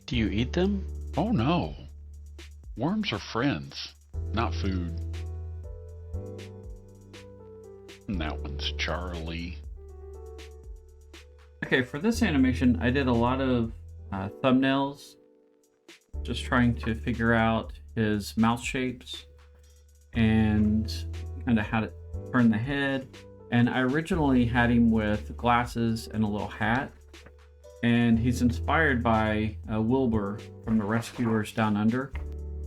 Do you eat them? Oh no. Worms are friends, not food. And that one's Charlie. Okay, for this animation, I did a lot of thumbnails, just trying to figure out his mouth shapes and kind of how to turn the head. And I originally had him with glasses and a little hat. And he's inspired by Wilbur from the Rescuers Down Under.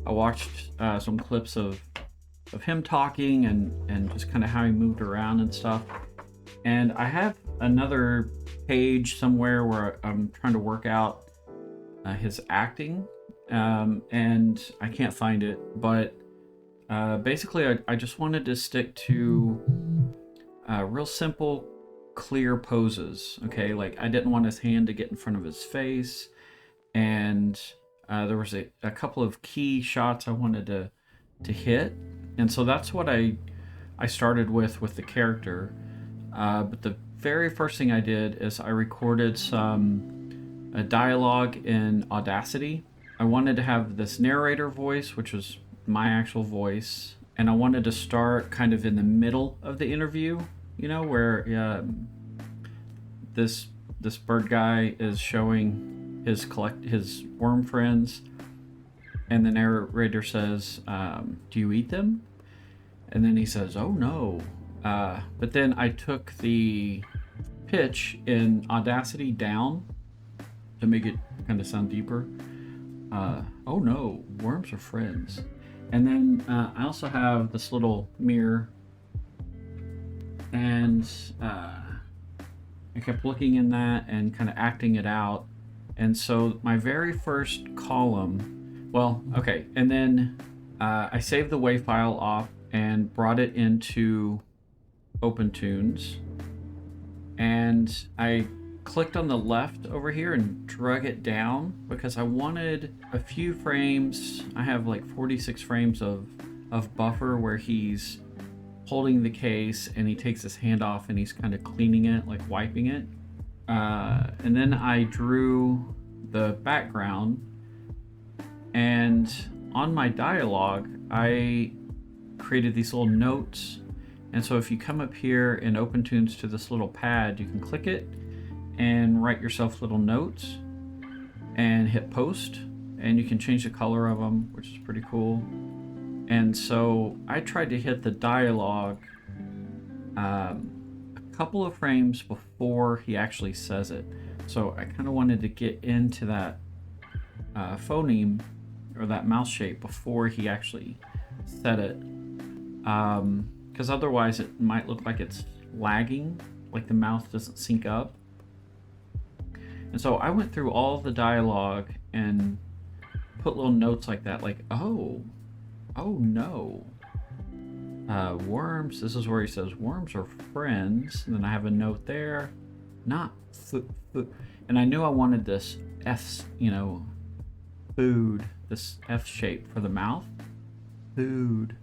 I watched some clips of him talking and just kind of how he moved around and stuff. And I have another page somewhere where I'm trying to work out his acting, and I can't find it. But basically, I just wanted to stick to real simple, clear poses. Okay, like I didn't want his hand to get in front of his face, and there was a couple of key shots I wanted to hit, and so that's what I started with the character. But the very first thing I did is I recorded some dialogue in Audacity. I wanted to have this narrator voice, which was my actual voice, and I wanted to start kind of in the middle of the interview, you know, where this bird guy is showing his worm friends, and the narrator says, "Do you eat them?" And then he says, "Oh no." But then I took the pitch in Audacity down to make it kind of sound deeper. Oh no, worms are friends. And then I also have this little mirror, and I kept looking in that and kind of acting it out. And so my very first column, well, okay, and then I saved the WAV file off and brought it into OpenToonz, and I clicked on the left over here and drug it down because I wanted a few frames. I have like 46 frames of buffer where he's holding the case and he takes his hand off and he's kind of cleaning it, like wiping it. And then I drew the background, and on my dialogue I created these little notes. And so if you come up here in OpenToonz to this little pad, you can click it and write yourself little notes and hit post, and you can change the color of them, which is pretty cool. And so I tried to hit the dialogue a couple of frames before he actually says it. So I kind of wanted to get into that phoneme or that mouth shape before he actually said it. Because otherwise it might look like it's lagging, like the mouth doesn't sync up. And so I went through all the dialogue and put little notes like that, like, oh no, worms, this is where he says worms are friends, and then I have a note there, not and I knew I wanted this F, food, this F shape for the mouth, food.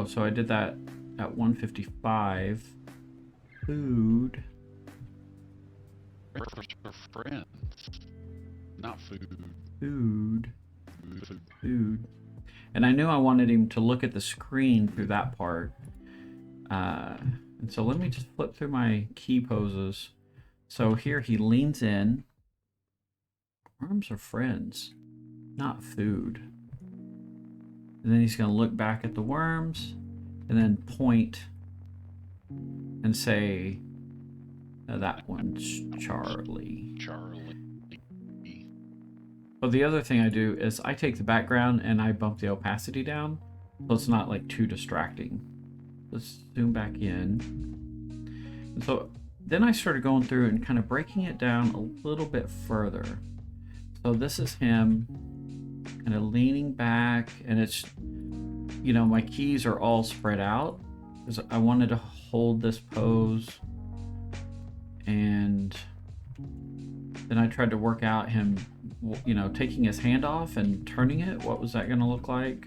So I did that at 155. Food. Worms are friends, not food. Food. And I knew I wanted him to look at the screen through that part. And so let me just flip through my key poses. So here he leans in. Worms are friends, not food. And then he's going to look back at the worms and then point and say, that one's Charlie. But the other thing I do is I take the background and I bump the opacity down so it's not like too distracting. Let's zoom back in. And so then I started going through and kind of breaking it down a little bit further. So this is him kind of leaning back, and it's, my keys are all spread out because I wanted to hold this pose. And then I tried to work out him, taking his hand off and turning it. What was that going to look like?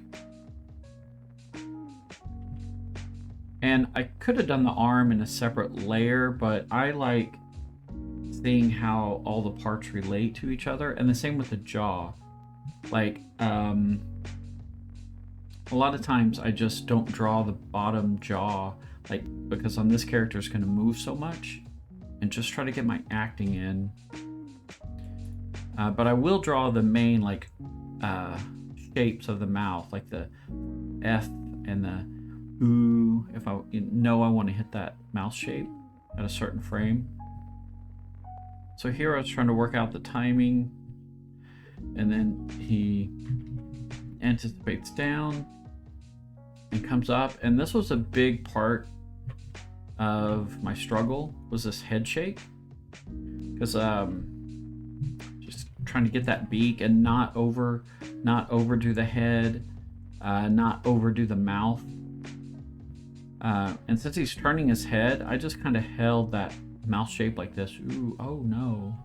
And I could have done the arm in a separate layer, but I like seeing how all the parts relate to each other, and the same with the jaw. Like, a lot of times I just don't draw the bottom jaw, like, because on this character it's going to move so much, and just try to get my acting in. But I will draw the main, like, shapes of the mouth, like the F and the ooh, if I know I want to hit that mouth shape at a certain frame. So here I was trying to work out the timing, and then he anticipates down and comes up, and this was a big part of my struggle, was this head shake, because just trying to get that beak and not overdo the head, not overdo the mouth, and since he's turning his head, I just kind of held that mouth shape like this. Ooh, oh no.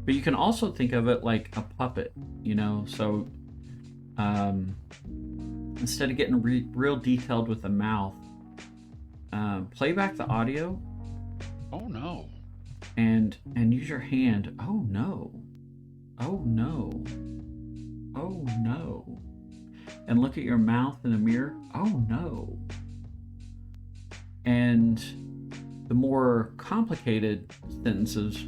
But you can also think of it like a puppet, you know, so instead of getting real detailed with the mouth, play back the audio. Oh no. And use your hand. Oh no. Oh no. Oh no. And look at your mouth in the mirror. Oh no. And the more complicated sentences,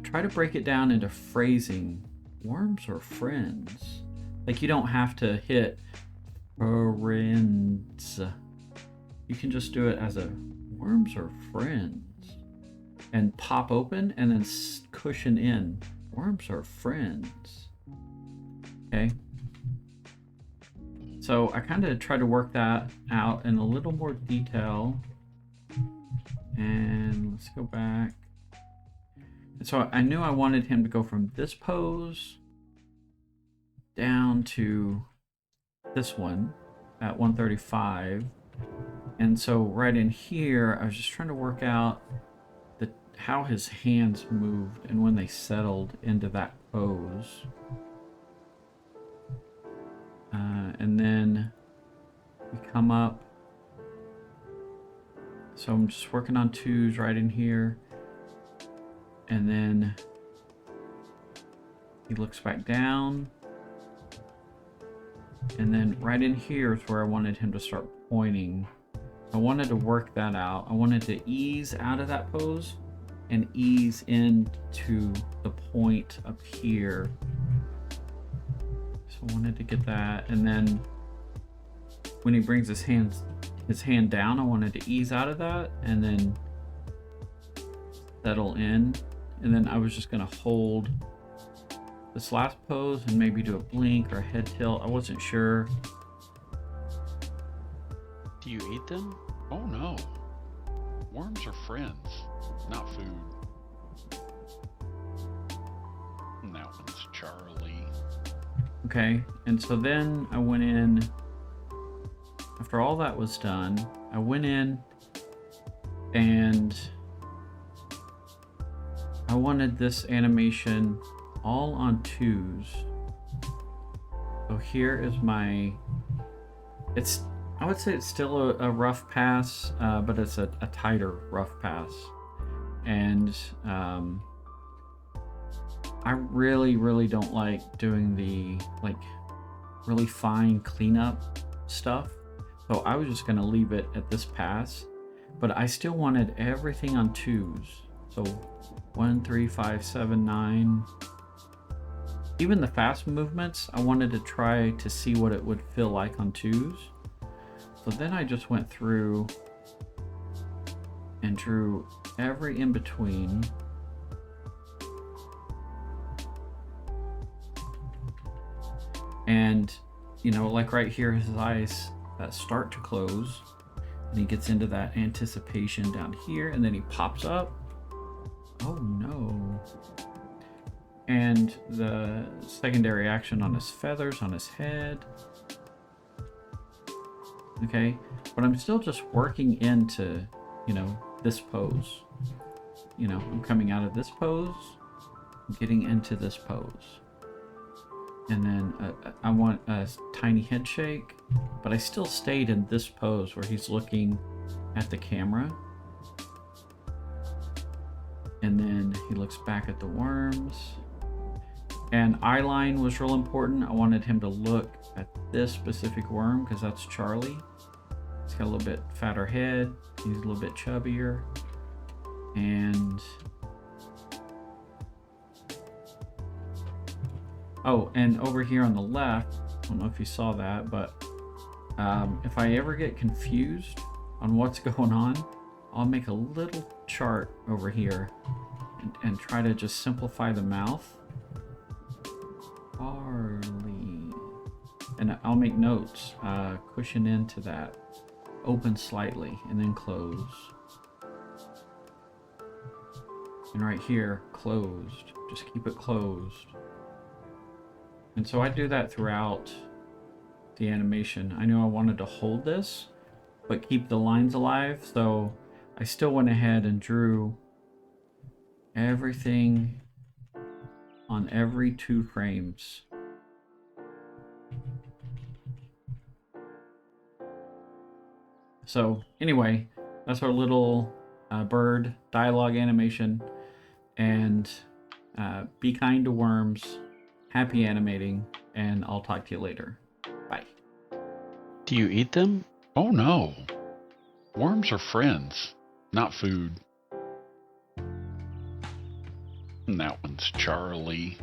try to break it down into phrasing. Worms or friends? Like, you don't have to hit friends. You can just do it as a worms or friends, and pop open and then cushion in. Worms or friends. Okay. So I kind of tried to work that out in a little more detail. And let's go back. And so I knew I wanted him to go from this pose down to this one at 135. And so right in here, I was just trying to work out how his hands moved and when they settled into that pose. And then we come up. So I'm just working on twos right in here. And then he looks back down. And then right in here is where I wanted him to start pointing. I wanted to work that out. I wanted to ease out of that pose and ease into the point up here. So I wanted to get that. And then when he brings his hand down, I wanted to ease out of that and then settle in. And then I was just gonna hold this last pose and maybe do a blink or a head tilt. I wasn't sure. Do you eat them? Oh no. Worms are friends, not food. And that one's Charlie. Okay, and so then I went in, after all that was done, I went in and I wanted this animation all on twos. So here is my, I would say it's still a rough pass, but it's a tighter rough pass. And I really don't like doing the really fine cleanup stuff. So I was just gonna leave it at this pass, but I still wanted everything on twos. So 1, 3, 5, 7, 9. Even the fast movements, I wanted to try to see what it would feel like on twos. So then I just went through and drew every in between. And, you know, like right here, his eyes start to close. And he gets into that anticipation down here, and then he pops up. Oh no. And the secondary action on his feathers, on his head. Okay, but I'm still just working into, you know, this pose. You know, I'm coming out of this pose, getting into this pose. And then I want a tiny head shake, but I still stayed in this pose where he's looking at the camera. And then he looks back at the worms. And eye line was real important. I wanted him to look at this specific worm because that's Charlie. He's got a little bit fatter head. He's a little bit chubbier. And oh, and over here on the left, I don't know if you saw that, but if I ever get confused on what's going on, I'll make a little chart over here and try to just simplify the mouth. Charlie. And I'll make notes, cushion into that. Open slightly and then close. And right here, closed. Just keep it closed. And so I do that throughout the animation. I knew I wanted to hold this, but keep the lines alive. So I still went ahead and drew everything on every 2 frames. So anyway, that's our little bird dialogue animation. And be kind to worms, happy animating, and I'll talk to you later. Bye. Do you eat them? Oh no. Worms are friends, not food. And that one's Charlie.